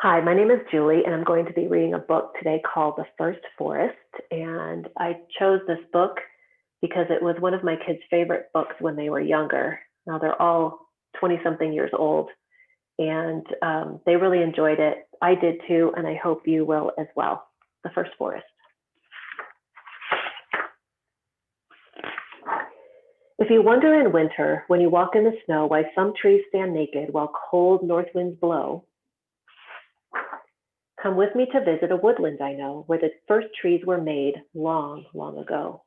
Hi, my name is Julie, and I'm going to be reading a book today called The First Forest. And I chose this book because it was one of my kids' favorite books when they were younger. Now they're all 20-something years old, and they really enjoyed it. I did too, and I hope you will as well. The First Forest. If you wonder in winter, when you walk in the snow, why some trees stand naked while cold north winds blow, come with me to visit a woodland I know, where the first trees were made long, long ago.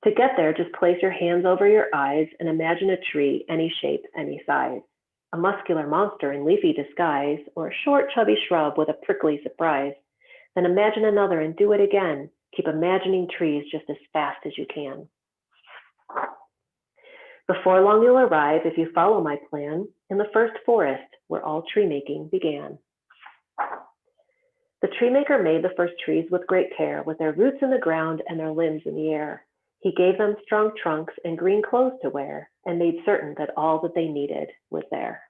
To get there, just place your hands over your eyes and imagine a tree, any shape, any size. A muscular monster in leafy disguise, or a short, chubby shrub with a prickly surprise. Then imagine another and do it again. Keep imagining trees just as fast as you can. Before long you'll arrive, if you follow my plan, in the first forest where all tree making began. The tree maker made the first trees with great care, with their roots in the ground and their limbs in the air. He gave them strong trunks and green clothes to wear, and made certain that all that they needed was there.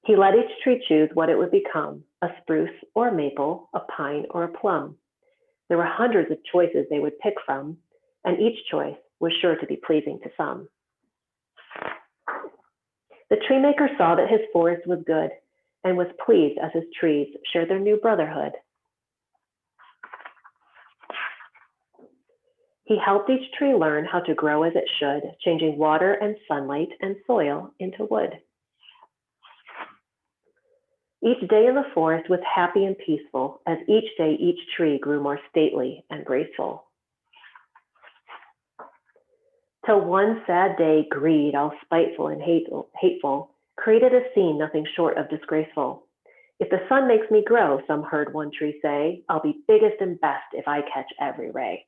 He let each tree choose what it would become, a spruce or a maple, a pine or a plum. There were hundreds of choices they would pick from, and each choice was sure to be pleasing to some. The tree maker saw that his forest was good, and was pleased as his trees shared their new brotherhood. He helped each tree learn how to grow as it should, changing water and sunlight and soil into wood. Each day in the forest was happy and peaceful, as each day each tree grew more stately and graceful. Till one sad day, greed, all spiteful and hateful, created a scene nothing short of disgraceful. If the sun makes me grow, some heard one tree say, I'll be biggest and best if I catch every ray.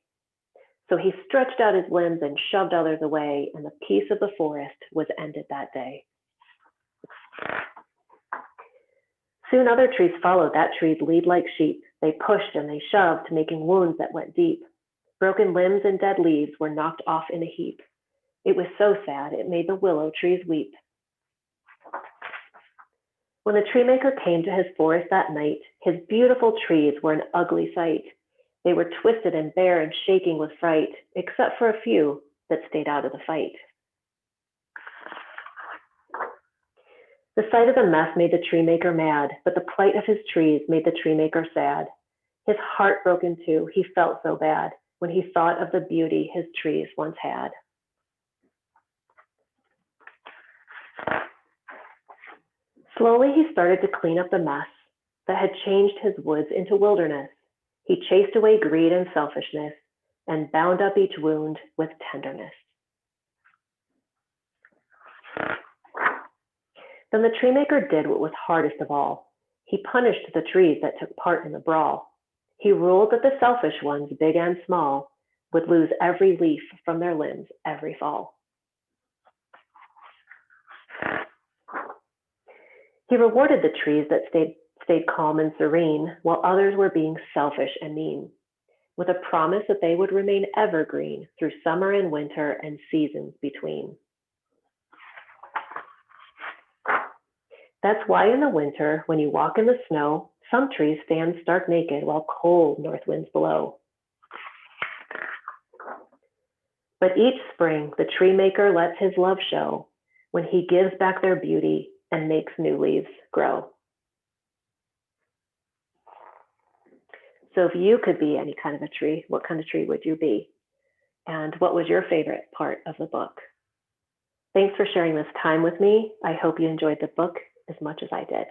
So he stretched out his limbs and shoved others away, and the peace of the forest was ended that day. Soon other trees followed that tree's lead like sheep. They pushed and they shoved, making wounds that went deep. Broken limbs and dead leaves were knocked off in a heap. It was so sad, it made the willow trees weep. When the tree maker came to his forest that night, his beautiful trees were an ugly sight. They were twisted and bare and shaking with fright, except for a few that stayed out of the fight. The sight of the mess made the tree maker mad, but the plight of his trees made the tree maker sad. His heart broke in two, he felt so bad when he thought of the beauty his trees once had. Slowly he started to clean up the mess that had changed his woods into wilderness. He chased away greed and selfishness and bound up each wound with tenderness. Then the tree maker did what was hardest of all. He punished the trees that took part in the brawl. He ruled that the selfish ones, big and small, would lose every leaf from their limbs every fall. He rewarded the trees that stayed calm and serene, while others were being selfish and mean, with a promise that they would remain evergreen through summer and winter and seasons between. That's why in the winter, when you walk in the snow, some trees stand stark naked while cold north winds blow. But each spring, the tree maker lets his love show when he gives back their beauty and makes new leaves grow. So if you could be any kind of a tree, what kind of tree would you be? And what was your favorite part of the book? Thanks for sharing this time with me. I hope you enjoyed the book as much as I did.